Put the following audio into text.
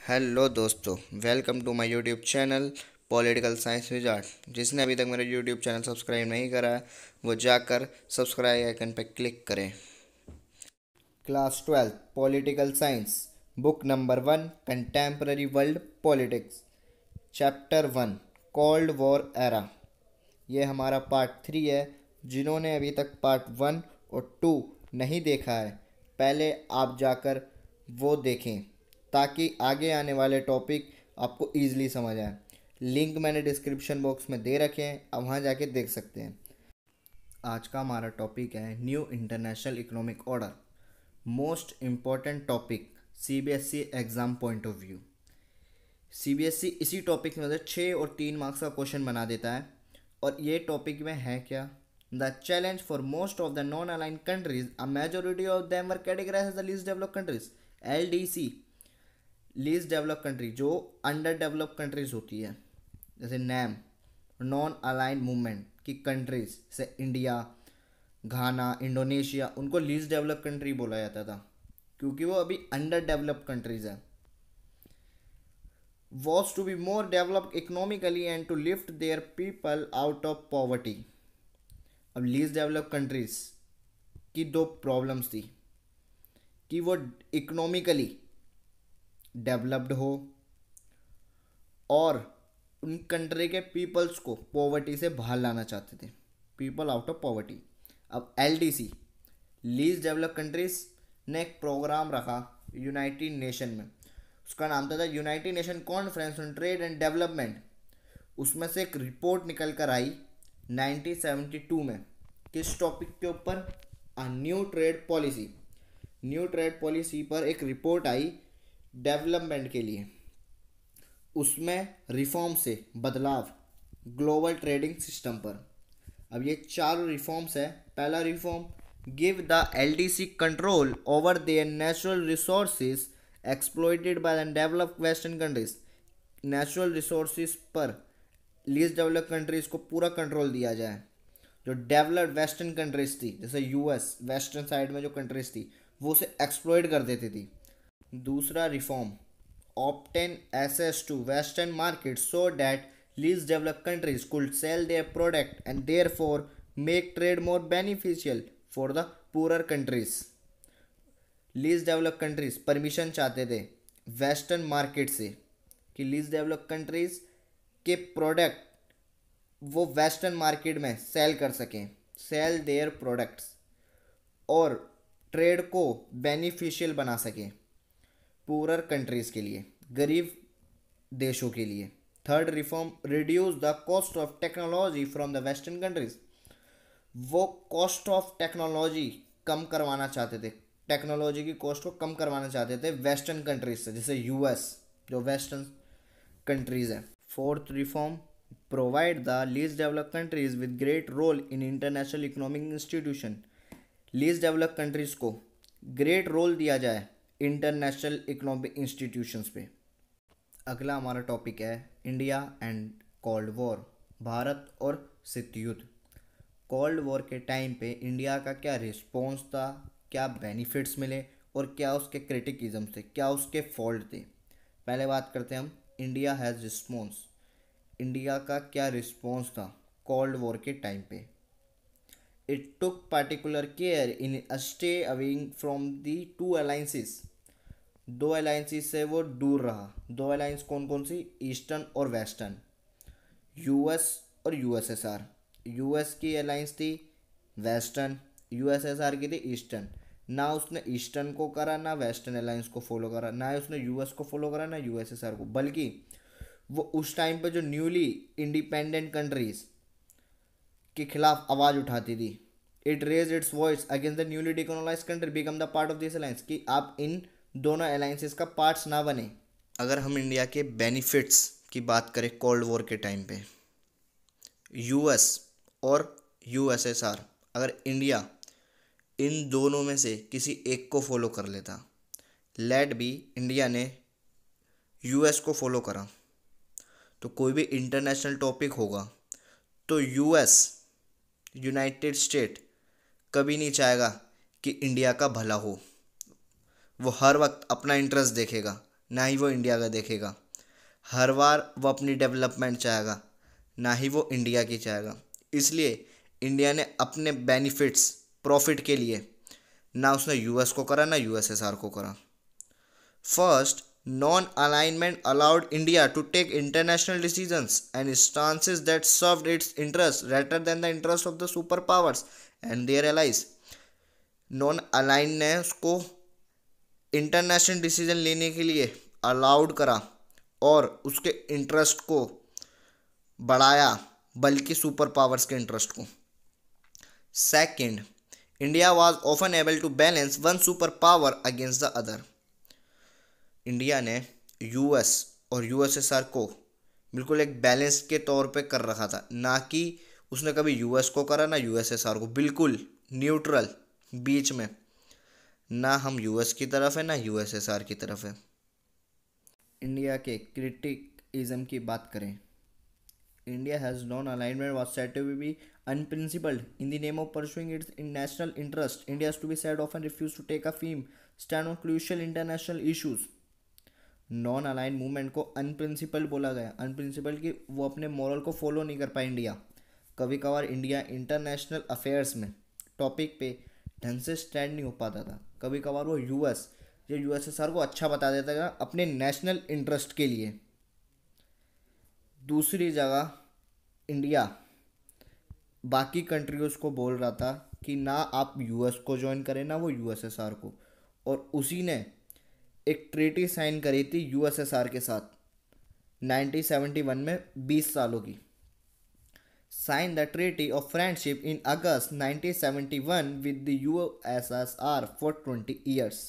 Hello दोस्तों, welcome to my YouTube channel political science wizard. जिसने अभी तक मेरा यूट्यूब चैनल सब्सक्राइब नहीं करा है वो जाकर सब्सक्राइब आइकन पर क्लिक करें। Class 12 political science, book number 1, contemporary world politics, chapter 1, cold war era. ये हमारा पार्ट 3 है। जिन्होंने अभी तक पार्ट 1 और 2 नहीं देखा है, पहले आप जाकर वो देखें ताकि आगे आने वाले टॉपिक आपको ईजिली समझ आए। लिंक मैंने डिस्क्रिप्शन बॉक्स में दे रखे हैं, आप वहाँ जाके देख सकते हैं। आज का हमारा टॉपिक है new international economic order, most important topic CBSE exam point of view. CBSE इसी टॉपिक में से 6 और 3 मार्क्स का क्वेश्चन बना देता है। और ये टॉपिक में है क्या? The challenge for most of the non aligned countries, a majority of them were categorised as the least developed countries, LDC. Least developed country जो अंडर डेवलप्ड कंट्रीज होती है, जैसे नैम, नॉन अलाइन मूवमेंट की countries जैसे India, Ghana, Indonesia, उनको least developed country बोला जाता था क्योंकि वो अभी अंडर डेवलप्ड कंट्रीज है। Was to be more developed economically and to lift their people out of poverty। अब लीस्ट डेवलप कंट्रीज की दो प्रॉब्लम्स थी कि वो इकोनॉमिकली डेवलप्ड हो और उन कंट्री के पीपल्स को पॉवर्टी से बाहर लाना चाहते थे, पीपल आउट ऑफ पॉवर्टी। अब एलडीसी, लीस्ट डेवलप कंट्रीज ने एक प्रोग्राम रखा यूनाइटेड नेशन में। उसका नाम था United nation conference on trade and development. उसमें से एक रिपोर्ट निकल कर आई 1972 में, किस टॉपिक के ऊपर? New trade policy. New trade policy पर एक रिपोर्ट आई डेवलपमेंट के लिए। उसमें रिफॉर्म से बदलाव ग्लोबल ट्रेडिंग सिस्टम पर। अब ये 4 रिफॉर्म्स है। पहला reform, give the LDC control over there natural resources exploited by the developed western countries. Natural resources पर लीस्ट डेवलप्ड कंट्रीज को पूरा कंट्रोल दिया जाए। जो डेवलप्ड वेस्टर्न कंट्रीज थी, जैसे यूएस, वेस्टर्न साइड में जो कंट्रीज थी वो उसे एक्सप्लॉइट कर देती थी। दूसरा reform, obtain access to western market so that least developed countries could sell their product and therefore make trade more beneficial for the poorer countries। Least develop countries permission चाहते थे western market से कि least develop countries के product वो western market में cell कर सकें, sell their products, और ट्रेड को बेनिफिशियल बना सकें पूरर कंट्रीज़ के लिए, गरीब देशों के लिए। Third reform, reduce the cost of technology from the western countries. वो कॉस्ट ऑफ टेक्नोलॉजी कम करवाना चाहते थे, टेक्नोलॉजी की कॉस्ट को कम करवाना चाहते थे वेस्टर्न कंट्रीज से, जैसे यूएस जो वेस्टर्न कंट्रीज है। Fourth reform, provide the least developed countries with great role in international economic institution. Least developed countries को ग्रेट रोल दिया जाए इंटरनेशनल इकोनॉमिक इंस्टीट्यूशंस पे। अगला हमारा टॉपिक है India and cold war, Bharat और शीत युद्ध। कोल्ड वॉर के टाइम पे इंडिया का क्या रिस्पॉन्स था, क्या बेनिफिट्स मिले और क्या उसके क्रिटिकिज्म थे, क्या उसके फॉल्ट थे। पहले बात करते हैं हम इंडिया हैज़ रिस्पॉन्स। इंडिया का क्या रिस्पॉन्स था कोल्ड वॉर के टाइम पे? It took particular care in stay away from the two alliances. 2 alliances से वो दूर रहा। 2 अलायंस कौन कौन सी? ईस्टर्न और वेस्टर्न, यूएस और यूएसएसआर। यूएस की अलायंस थी वेस्टर्न, यूएसएसआर की थी ईस्टर्न। ना उसने ईस्टर्न को करा, ना वेस्टर्न अलायंस को फॉलो करा, ना उसने यूएस को फॉलो करा, ना यूएसएसआर को, बल्कि वो उस टाइम पे जो न्यूली इंडिपेंडेंट कंट्रीज के खिलाफ आवाज़ उठाती थी। It raise its voice against the newly decolonised country become the part of this alliance, कि आप इन दोनों अलायंसेस का पार्ट्स ना बने। अगर हम इंडिया के बेनिफिट्स की बात करें कोल्ड वॉर के टाइम पे, यूएस और यूएसएसआर, अगर इंडिया इन दोनों में से किसी एक को फॉलो कर लेता, लेट बी इंडिया ने यूएस को फॉलो करा, तो कोई भी इंटरनेशनल टॉपिक होगा तो यूएस, यूनाइटेड स्टेट कभी नहीं चाहेगा कि इंडिया का भला हो। वो हर वक्त अपना इंटरेस्ट देखेगा ना ही वो इंडिया का देखेगा। हर बार वो अपनी डेवलपमेंट चाहेगा, ना ही वो इंडिया की चाहेगा। इसलिए इंडिया ने अपने बेनिफिट्स, प्रॉफिट के लिए ना उसने यूएस को करा ना यूएसएसआर को करा। First, non alignment allowed India to take international decisions and stances that served its interests rather than the interests of the superpowers and their allies. Non align ने उसको इंटरनेशनल डिसीजन लेने के लिए अलाउड करा और उसके इंटरेस्ट को बढ़ाया, बल्कि सुपर पावर्स के इंटरेस्ट को। Second, India was often able to balance one super power against the other. India ने यूएस और यूएसएसआर को बिल्कुल एक बैलेंस के तौर पे कर रखा था, ना कि उसने कभी यूएस को करा ना यूएसएसआर को। बिल्कुल न्यूट्रल, बीच में, ना हम यूएस की तरफ है ना यूएसएसआर की तरफ है। इंडिया के क्रिटिकिज्म की बात करें, India has non alignment was said to be unprincipled in the name of pursuing its national interest. India is to be said often refused to take a firm stand on crucial international issues. Non aligned movement को अनप्रिंसिपल बोला गया। अनप्रिंसिपल कि वो अपने moral को follow नहीं कर पाए इंडिया। कभी कभार इंडिया इंटरनेशनल अफेयर्स में टॉपिक पे ढंग से स्टैंड नहीं हो पाता था। कभी कभार वो यूएस या यूएसएसआर को अच्छा बता देता था अपने नेशनल इंटरेस्ट के लिए। दूसरी जगह इंडिया बाकी कंट्रीज़ को बोल रहा था कि ना आप यूएस को ज्वाइन करें ना वो यूएसएसआर को, और उसी ने एक ट्रीटी साइन करी थी यूएसएसआर के साथ 1971 में 20 सालों की। Sign the treaty of friendship in August 1971 with the USSR for 20 years.